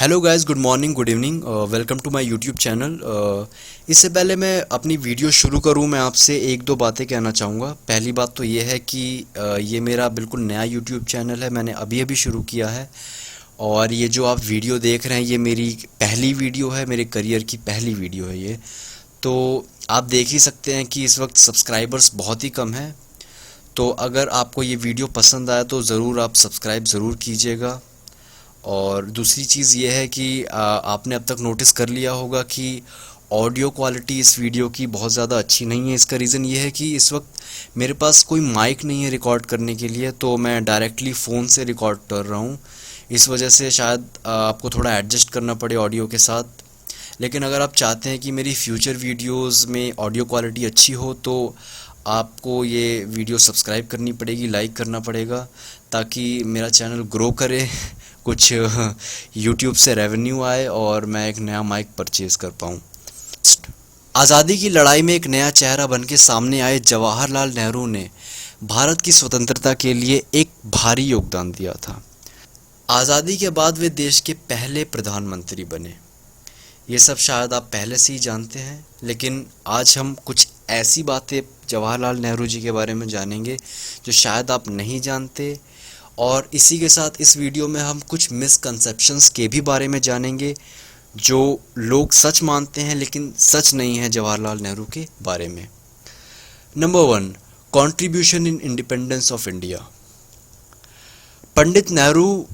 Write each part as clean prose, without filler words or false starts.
Hello guys, good morning, good evening, welcome to my YouTube channel. इससे पहले मैं अपनी वीडियो शुरू करूं, मैं आपसे एक दो बातें कहना चाहूँगा। पहली बात तो ये है कि ये मेरा बिल्कुल नया यूट्यूब चैनल है, मैंने अभी अभी शुरू किया है। और ये जो आप वीडियो देख रहे हैं, ये मेरी पहली वीडियो है, मेरे करियर की पहली वीडियो है ये। तो आप देख ही सकते हैं कि इस वक्त सब्सक्राइबर्स बहुत ही कम हैं। तो अगर आपको ये वीडियो पसंद आया तो ज़रूर आप सब्सक्राइब ज़रूर कीजिएगा। और दूसरी चीज़ ये है कि आपने अब तक नोटिस कर लिया होगा कि ऑडियो क्वालिटी इस वीडियो की बहुत ज़्यादा अच्छी नहीं है। इसका रीज़न ये है कि इस वक्त मेरे पास कोई माइक नहीं है रिकॉर्ड करने के लिए, तो मैं डायरेक्टली फ़ोन से रिकॉर्ड कर रहा हूँ। इस वजह से शायद आपको थोड़ा एडजस्ट करना पड़े ऑडियो के साथ। लेकिन अगर आप चाहते हैं कि मेरी फ्यूचर वीडियोस में ऑडियो क्वालिटी अच्छी हो तो आपको ये वीडियो सब्सक्राइब करनी पड़ेगी, लाइक करना पड़ेगा, ताकि मेरा चैनल ग्रो करे, कुछ यूट्यूब से रेवेन्यू आए और मैं एक नया माइक परचेज कर पाऊँ। आज़ादी की लड़ाई में एक नया चेहरा बन के सामने आए जवाहरलाल नेहरू ने भारत की स्वतंत्रता के लिए एक भारी योगदान दिया था। आज़ादी के बाद वे देश के पहले प्रधानमंत्री बने। ये सब शायद आप पहले से ही जानते हैं, लेकिन आज हम कुछ ऐसी बातें जवाहरलाल नेहरू जी के बारे में जानेंगे जो शायद आप नहीं जानते। और इसी के साथ इस वीडियो में हम कुछ मिसकंसेप्शंस के भी बारे में जानेंगे जो लोग सच मानते हैं लेकिन सच नहीं है जवाहरलाल नेहरू के बारे में। Number 1, contribution in independence of India. Pandit Nehru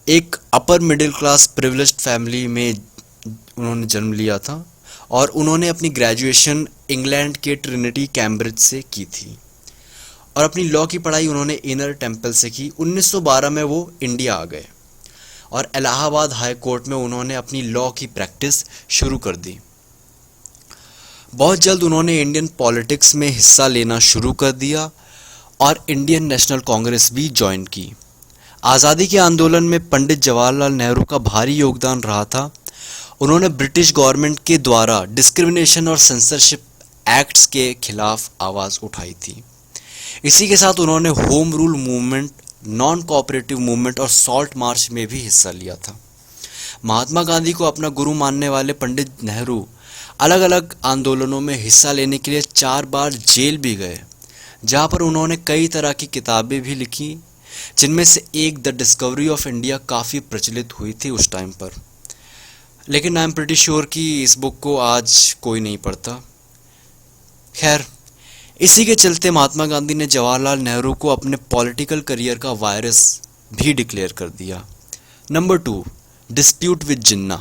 एक upper middle class privileged family में उन्होंने जन्म लिया था और उन्होंने अपनी ग्रेजुएशन इंग्लैंड के ट्रिनिटी कैम्ब्रिज से की थी और अपनी लॉ की पढ़ाई उन्होंने इनर टेम्पल से की। 1912 में वो इंडिया आ गए और इलाहाबाद हाई कोर्ट में उन्होंने अपनी लॉ की प्रैक्टिस शुरू कर दी। बहुत जल्द उन्होंने इंडियन पॉलिटिक्स में हिस्सा लेना शुरू कर दिया और इंडियन नेशनल कांग्रेस भी ज्वाइन की। आज़ादी के आंदोलन में पंडित जवाहरलाल नेहरू का भारी योगदान रहा था। उन्होंने ब्रिटिश गवर्नमेंट के द्वारा डिस्क्रिमिनेशन और सेंसरशिप एक्ट्स के खिलाफ आवाज़ उठाई थी। इसी के साथ उन्होंने home rule movement, non cooperative movement और सॉल्ट मार्च में भी हिस्सा लिया था। महात्मा गांधी को अपना गुरु मानने वाले पंडित नेहरू अलग अलग आंदोलनों में हिस्सा लेने के लिए 4 बार जेल भी गए, जहां पर उन्होंने कई तरह की किताबें भी लिखी, जिनमें से एक द डिस्कवरी ऑफ इंडिया काफ़ी प्रचलित हुई थी उस टाइम पर। लेकिन आई एम प्रिटी श्योर कि इस बुक को आज कोई नहीं पढ़ता। खैर, इसी के चलते महात्मा गांधी ने जवाहरलाल नेहरू को अपने पॉलिटिकल करियर का वायरस भी डिक्लेयर कर दिया। नंबर 2, डिस्प्यूट विद जिन्ना।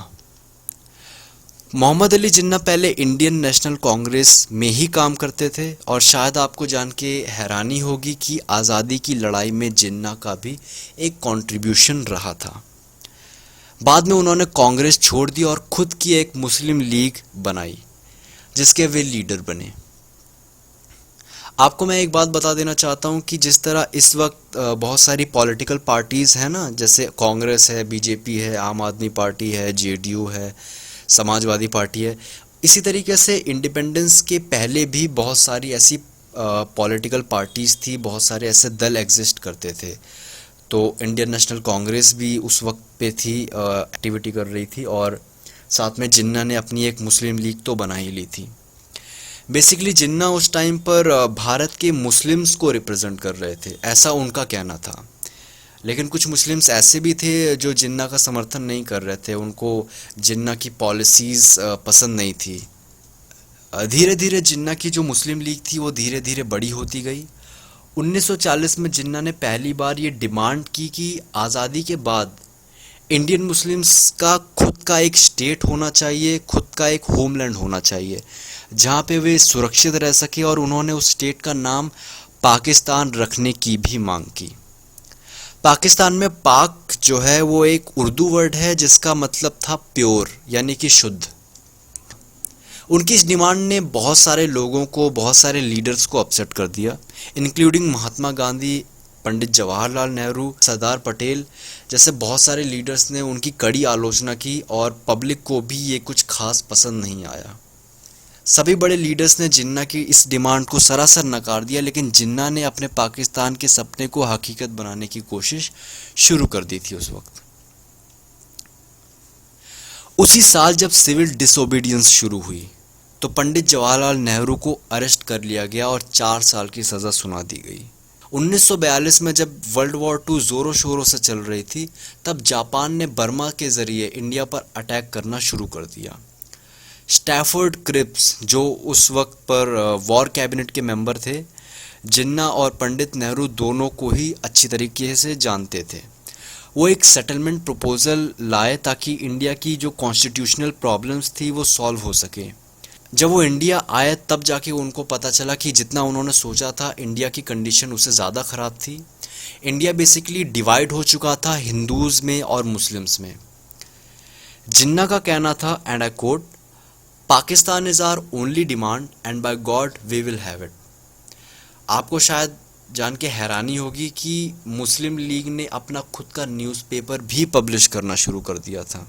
मोहम्मद अली जिन्ना पहले इंडियन नेशनल कांग्रेस में ही काम करते थे और शायद आपको जान के हैरानी होगी कि आज़ादी की लड़ाई में जिन्ना का भी एक कंट्रीब्यूशन रहा था। बाद में उन्होंने कांग्रेस छोड़ दी और खुद की एक मुस्लिम लीग बनाई, जिसके वे लीडर बने। आपको मैं एक बात बता देना चाहता हूँ कि जिस तरह इस वक्त बहुत सारी पॉलिटिकल पार्टीज़ हैं ना, जैसे कांग्रेस है, बीजेपी है, आम आदमी पार्टी है, जेडीयू है, समाजवादी पार्टी है, इसी तरीके से इंडिपेंडेंस के पहले भी बहुत सारी ऐसी पॉलिटिकल पार्टीज़ थी, बहुत सारे ऐसे दल एग्जिस्ट करते थे। तो इंडियन नेशनल कांग्रेस भी उस वक्त पे थी, एक्टिविटी कर रही थी, और साथ में जिन्ना ने अपनी एक मुस्लिम लीग तो बना ही ली थी। बेसिकली जिन्ना उस टाइम पर भारत के मुस्लिम्स को रिप्रेजेंट कर रहे थे, ऐसा उनका कहना था। लेकिन कुछ मुस्लिम्स ऐसे भी थे जो जिन्ना का समर्थन नहीं कर रहे थे, उनको जिन्ना की पॉलिसीज़ पसंद नहीं थी। धीरे धीरे जिन्ना की जो मुस्लिम लीग थी वो धीरे धीरे बड़ी होती गई। 1940 में जिन्ना ने पहली बार ये डिमांड की कि आज़ादी के बाद इंडियन मुस्लिम्स का खुद का एक स्टेट होना चाहिए, खुद का एक होमलैंड होना चाहिए, जहाँ पे वे सुरक्षित रह सके, और उन्होंने उस स्टेट का नाम पाकिस्तान रखने की भी मांग की। पाकिस्तान में पाक जो है वो एक उर्दू वर्ड है जिसका मतलब था प्योर, यानी कि शुद्ध। उनकी इस डिमांड ने बहुत सारे लोगों को, बहुत सारे लीडर्स को अपसेट कर दिया, इंक्लूडिंग महात्मा गांधी, पंडित जवाहरलाल नेहरू, सरदार पटेल जैसे बहुत सारे लीडर्स ने उनकी कड़ी आलोचना की और पब्लिक को भी ये कुछ खास पसंद नहीं आया। सभी बड़े लीडर्स ने जिन्ना की इस डिमांड को सरासर नकार दिया, लेकिन जिन्ना ने अपने पाकिस्तान के सपने को हकीकत बनाने की कोशिश शुरू कर दी थी उस वक्त। उसी साल जब सिविल डिसोबीडियंस शुरू हुई तो पंडित जवाहरलाल नेहरू को अरेस्ट कर लिया गया और 4 साल की सज़ा सुना दी गई। 1942 में जब वर्ल्ड वॉर टू ज़ोरों शोरों से चल रही थी तब जापान ने बर्मा के ज़रिए इंडिया पर अटैक करना शुरू कर दिया। स्टैफोर्ड क्रिप्स जो उस वक्त पर वॉर कैबिनेट के मेंबर थे, जिन्ना और पंडित नेहरू दोनों को ही अच्छी तरीके से जानते थे, वो एक सेटलमेंट प्रपोजल लाए ताकि इंडिया की जो कॉन्स्टिट्यूशनल प्रॉब्लम्स थी वो सॉल्व हो सके। जब वो इंडिया आए तब जाके उनको पता चला कि जितना उन्होंने सोचा था इंडिया की कंडीशन उससे ज़्यादा ख़राब थी। इंडिया बेसिकली डिवाइड हो चुका था हिंदूज़ में और मुस्लिम्स में। जिन्ना का कहना था, and I quote, Pakistan is our only demand and by God we will have it. आपको शायद जान के हैरानी होगी कि मुस्लिम लीग ने अपना खुद का न्यूज़पेपर भी पब्लिश करना शुरू कर दिया था।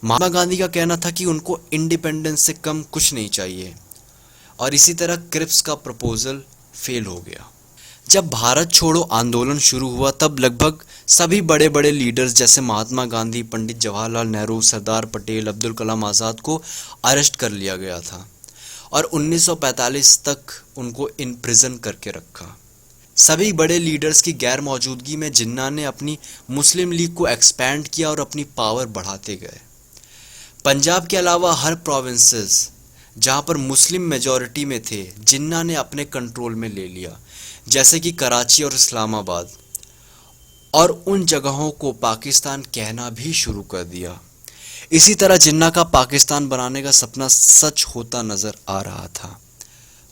महात्मा गांधी का कहना था कि उनको इंडिपेंडेंस से कम कुछ नहीं चाहिए, और इसी तरह क्रिप्स का प्रपोजल फेल हो गया। जब भारत छोड़ो आंदोलन शुरू हुआ तब लगभग सभी बड़े बड़े लीडर्स जैसे महात्मा गांधी, पंडित जवाहरलाल नेहरू, सरदार पटेल, अब्दुल कलाम आज़ाद को अरेस्ट कर लिया गया था और 1945 तक उनको इन प्रिजन करके रखा। सभी बड़े लीडर्स की गैर मौजूदगी में जिन्ना ने अपनी मुस्लिम लीग को एक्सपैंड किया और अपनी पावर बढ़ाते गए। पंजाब के अलावा हर प्रोविंसेस जहां पर मुस्लिम मेजॉरिटी में थे, जिन्ना ने अपने कंट्रोल में ले लिया, जैसे कि कराची और इस्लामाबाद, और उन जगहों को पाकिस्तान कहना भी शुरू कर दिया। इसी तरह जिन्ना का पाकिस्तान बनाने का सपना सच होता नजर आ रहा था।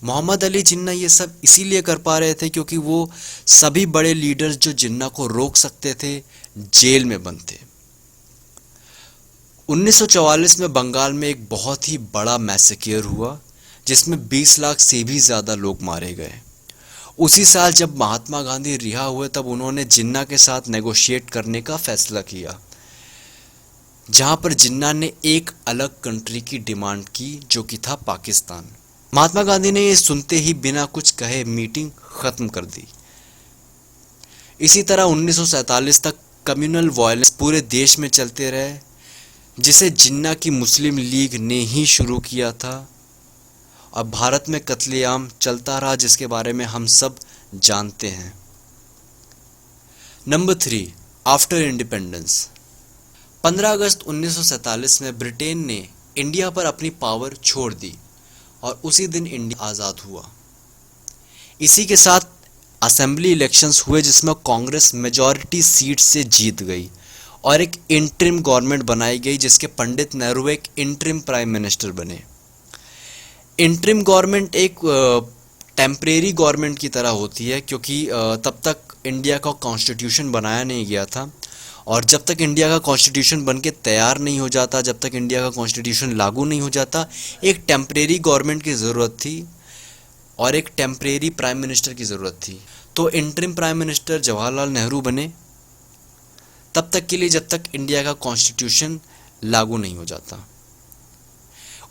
मोहम्मद अली जिन्ना ये सब इसीलिए कर पा रहे थे क्योंकि वो सभी बड़े लीडर्स जो जिन्ना को रोक सकते थे जेल में बंद थे। 1944 में बंगाल में एक बहुत ही बड़ा मैसेकियर हुआ जिसमें 20 लाख से भी ज़्यादा लोग मारे गए। उसी साल जब महात्मा गांधी रिहा हुए तब उन्होंने जिन्ना के साथ नेगोशिएट करने का फैसला किया, जहां पर जिन्ना ने एक अलग कंट्री की डिमांड की जो कि था पाकिस्तान। महात्मा गांधी ने ये सुनते ही बिना कुछ कहे मीटिंग खत्म कर दी। इसी तरह 1947 तक कम्युनल वायलेंस पूरे देश में चलते रहे, जिसे जिन्ना की मुस्लिम लीग ने ही शुरू किया था, और भारत में कत्लेआम चलता रहा जिसके बारे में हम सब जानते हैं। Number 3, after independence. 15 अगस्त 1947 में ब्रिटेन ने इंडिया पर अपनी पावर छोड़ दी और उसी दिन इंडिया आज़ाद हुआ। इसी के साथ असेंबली इलेक्शंस हुए जिसमें कांग्रेस मेजॉरिटी सीट से जीत गई और एक इंटरिम गवर्नमेंट बनाई गई जिसके पंडित नेहरू एक इंटरिम प्राइम मिनिस्टर बने। इंटरिम गवर्नमेंट एक टेम्परेरी गवर्नमेंट की तरह होती है क्योंकि तब तक इंडिया का कॉन्स्टिट्यूशन बनाया नहीं गया था, और जब तक इंडिया का कॉन्स्टिट्यूशन बन के तैयार नहीं हो जाता, जब तक इंडिया का कॉन्स्टिट्यूशन लागू नहीं हो जाता, एक टेम्परेरी गवर्नमेंट की ज़रूरत थी और एक टेम्परेरी प्राइम मिनिस्टर की ज़रूरत थी। तो interim prime minister Jawaharlal Nehru बने तब तक के लिए जब तक इंडिया का कॉन्स्टिट्यूशन लागू नहीं हो जाता।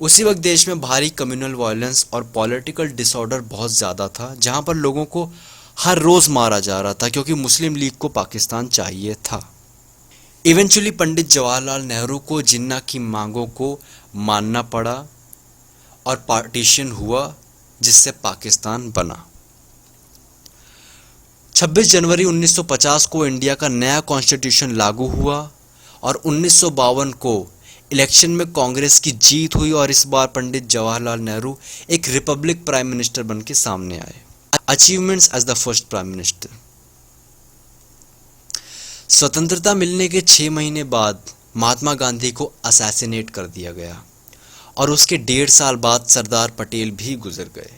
उसी वक्त देश में भारी कम्युनल वायलेंस और पॉलिटिकल डिसऑर्डर बहुत ज़्यादा था, जहां पर लोगों को हर रोज़ मारा जा रहा था क्योंकि मुस्लिम लीग को पाकिस्तान चाहिए था। इवेंचुअली पंडित जवाहरलाल नेहरू को जिन्ना की मांगों को मानना पड़ा और पार्टीशन हुआ जिससे पाकिस्तान बना। 26 जनवरी 1950 को इंडिया का नया कॉन्स्टिट्यूशन लागू हुआ और 1952 को इलेक्शन में कांग्रेस की जीत हुई और इस बार पंडित जवाहरलाल नेहरू एक रिपब्लिक प्राइम मिनिस्टर बन के सामने आए। Achievements as the first prime minister. स्वतंत्रता मिलने के 6 महीने बाद महात्मा गांधी को असैसिनेट कर दिया गया और उसके 1.5 साल बाद सरदार पटेल भी गुजर गए।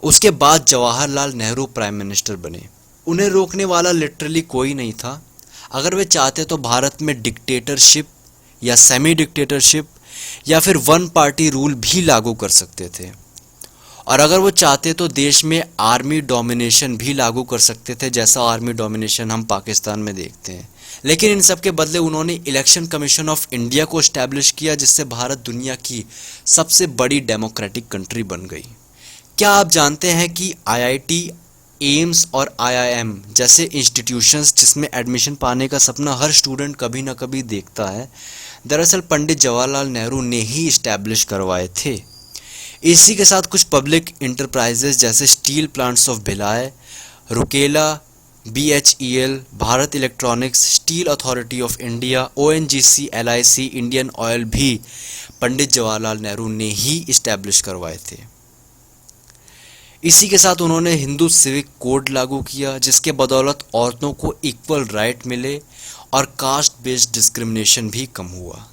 उसके बाद जवाहरलाल नेहरू प्राइम मिनिस्टर बने। उन्हें रोकने वाला लिटरली कोई नहीं था। अगर वे चाहते तो भारत में डिक्टेटरशिप या सेमी डिक्टेटरशिप या फिर वन पार्टी रूल भी लागू कर सकते थे, और अगर वो चाहते तो देश में आर्मी डोमिनेशन भी लागू कर सकते थे, जैसा आर्मी डोमिनेशन हम पाकिस्तान में देखते हैं। लेकिन इन सब के बदले उन्होंने इलेक्शन कमीशन ऑफ इंडिया को एस्टैब्लिश किया, जिससे भारत दुनिया की सबसे बड़ी डेमोक्रेटिक कंट्री बन गई। क्या आप जानते हैं कि आईआईटी, एम्स और आईआईएम जैसे इंस्टीट्यूशंस जिसमें एडमिशन पाने का सपना हर स्टूडेंट कभी ना कभी देखता है, दरअसल पंडित जवाहरलाल नेहरू ने ही इस्टेब्लिश करवाए थे। इसी के साथ कुछ पब्लिक इंटरप्राइजेज जैसे steel plants of Bhilai, Rourkela, BHEL, Bharat electronics, steel authority of India, ONGC, LIC, Indian oil भी पंडित जवाहरलाल नेहरू ने ही इस्टेब्लिश करवाए थे। इसी के साथ उन्होंने हिंदू सिविक कोड लागू किया, जिसके बदौलत औरतों को इक्वल राइट मिले और कास्ट बेस्ड डिस्क्रिमिनेशन भी कम हुआ।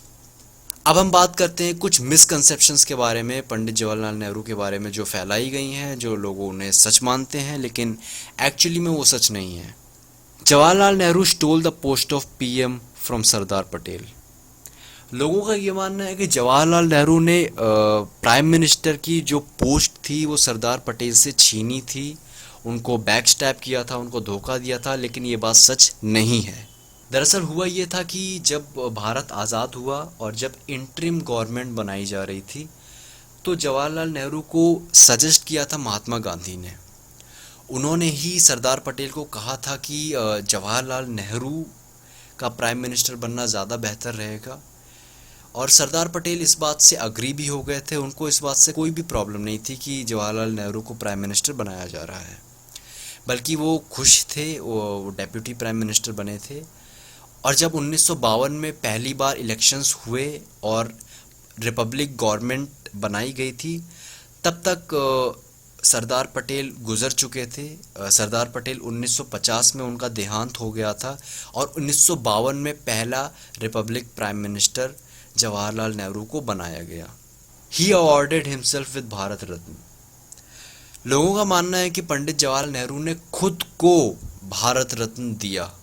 अब हम बात करते हैं कुछ मिसकंसेप्शंस के बारे में, पंडित जवाहरलाल नेहरू के बारे में जो फैलाई गई हैं, जो लोग उन्हें सच मानते हैं लेकिन एक्चुअली में वो सच नहीं है। Jawaharlal Nehru stole the post of PM from Sardar Patel. लोगों का ये मानना है कि जवाहरलाल नेहरू ने प्राइम मिनिस्टर की जो पोस्ट थी वो सरदार पटेल से छीनी थी, उनको बैक स्टैप किया था, उनको धोखा दिया था, लेकिन ये बात सच नहीं है। दरअसल हुआ ये था कि जब भारत आज़ाद हुआ और जब इंटरिम गवर्नमेंट बनाई जा रही थी तो जवाहरलाल नेहरू को सजेस्ट किया था महात्मा गांधी ने। उन्होंने ही सरदार पटेल को कहा था कि जवाहरलाल नेहरू का प्राइम मिनिस्टर बनना ज़्यादा बेहतर रहेगा, और सरदार पटेल इस बात से अग्री भी हो गए थे। उनको इस बात से कोई भी प्रॉब्लम नहीं थी कि जवाहरलाल नेहरू को प्राइम मिनिस्टर बनाया जा रहा है, बल्कि वो खुश थे, वो डेप्यूटी प्राइम मिनिस्टर बने थे। और जब 1952 में पहली बार इलेक्शंस हुए और रिपब्लिक गवर्नमेंट बनाई गई थी, तब तक सरदार पटेल गुजर चुके थे। सरदार पटेल 1950 में उनका देहांत हो गया था और 1952 में पहला Republic prime minister Jawaharlal Nehru को बनाया गया। ही awarded himself with Bharat Ratna. लोगों का मानना है कि पंडित जवाहरलाल नेहरू ने खुद को भारत रत्न दिया।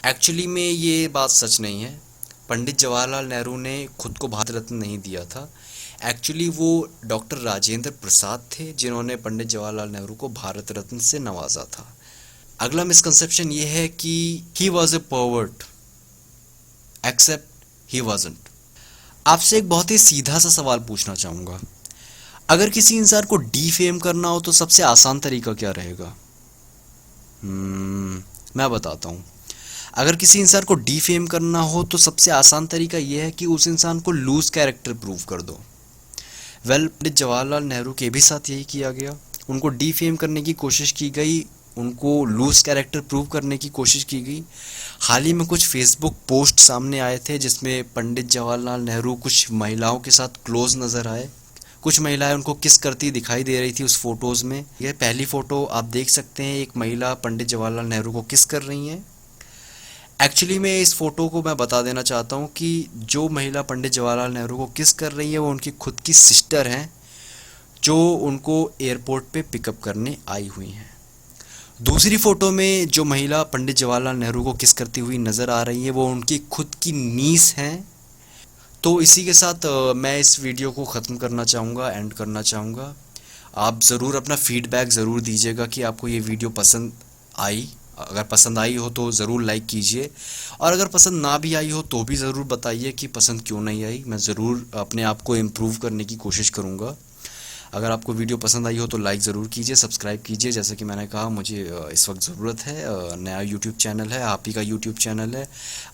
एक्चुअली में ये बात सच नहीं है। पंडित जवाहरलाल नेहरू ने खुद को भारत रत्न नहीं दिया था। एक्चुअली वो डॉक्टर राजेंद्र प्रसाद थे जिन्होंने पंडित जवाहरलाल नेहरू को भारत रत्न से नवाजा था। अगला मिसकंसेप्शन ये है कि he was a pervert, except he wasn't. आपसे एक बहुत ही सीधा सा सवाल पूछना चाहूँगा, अगर किसी इंसान को डीफेम करना हो तो सबसे आसान तरीका क्या रहेगा? मैं बताता हूँ। अगर किसी इंसान को डीफेम करना हो तो सबसे आसान तरीका यह है कि उस इंसान को लूज कैरेक्टर प्रूव कर दो। पंडित जवाहरलाल नेहरू के भी साथ यही किया गया। उनको डीफेम करने की कोशिश की गई, उनको लूज कैरेक्टर प्रूव करने की कोशिश की गई। हाल ही में कुछ फेसबुक पोस्ट सामने आए थे जिसमें पंडित जवाहरलाल नेहरू कुछ महिलाओं के साथ क्लोज नज़र आए। कुछ महिलाएं उनको किस करती दिखाई दे रही थी उस फोटोज़ में। यह पहली फ़ोटो आप देख सकते हैं, एक महिला पंडित जवाहरलाल नेहरू को किस कर रही हैं। एक्चुअली मैं इस फ़ोटो को मैं बता देना चाहता हूँ कि जो महिला पंडित जवाहरलाल नेहरू को किस कर रही है वो उनकी खुद की सिस्टर हैं, जो उनको एयरपोर्ट पे पिकअप करने आई हुई हैं। दूसरी फ़ोटो में जो महिला पंडित जवाहरलाल नेहरू को किस करती हुई नज़र आ रही है वो उनकी खुद की नीस हैं। तो इसी के साथ मैं इस वीडियो को ख़त्म करना चाहूँगा, एंड करना चाहूँगा। आप ज़रूर अपना फ़ीडबैक ज़रूर दीजिएगा कि आपको ये वीडियो पसंद आई। अगर पसंद आई हो तो ज़रूर लाइक कीजिए, और अगर पसंद ना भी आई हो तो भी ज़रूर बताइए कि पसंद क्यों नहीं आई। मैं ज़रूर अपने आप को इम्प्रूव करने की कोशिश करूँगा। अगर आपको वीडियो पसंद आई हो तो लाइक ज़रूर कीजिए, सब्सक्राइब कीजिए। जैसे कि मैंने कहा, मुझे इस वक्त ज़रूरत है। नया यूट्यूब चैनल है, आप ही का यूट्यूब चैनल है।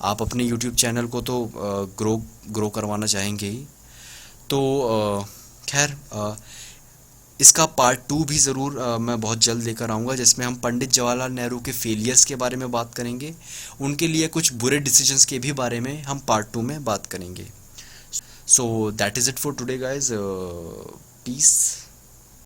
आप अपने यूट्यूब चैनल को तो ग्रो करवाना चाहेंगे ही। तो खैर, इसका पार्ट 2 भी ज़रूर मैं बहुत जल्द लेकर आऊँगा, जिसमें हम पंडित जवाहरलाल नेहरू के फेलियर्स के बारे में बात करेंगे। उनके लिए कुछ बुरे डिसीजंस के भी बारे में हम पार्ट 2 में बात करेंगे। So that is it for today guys. Piece.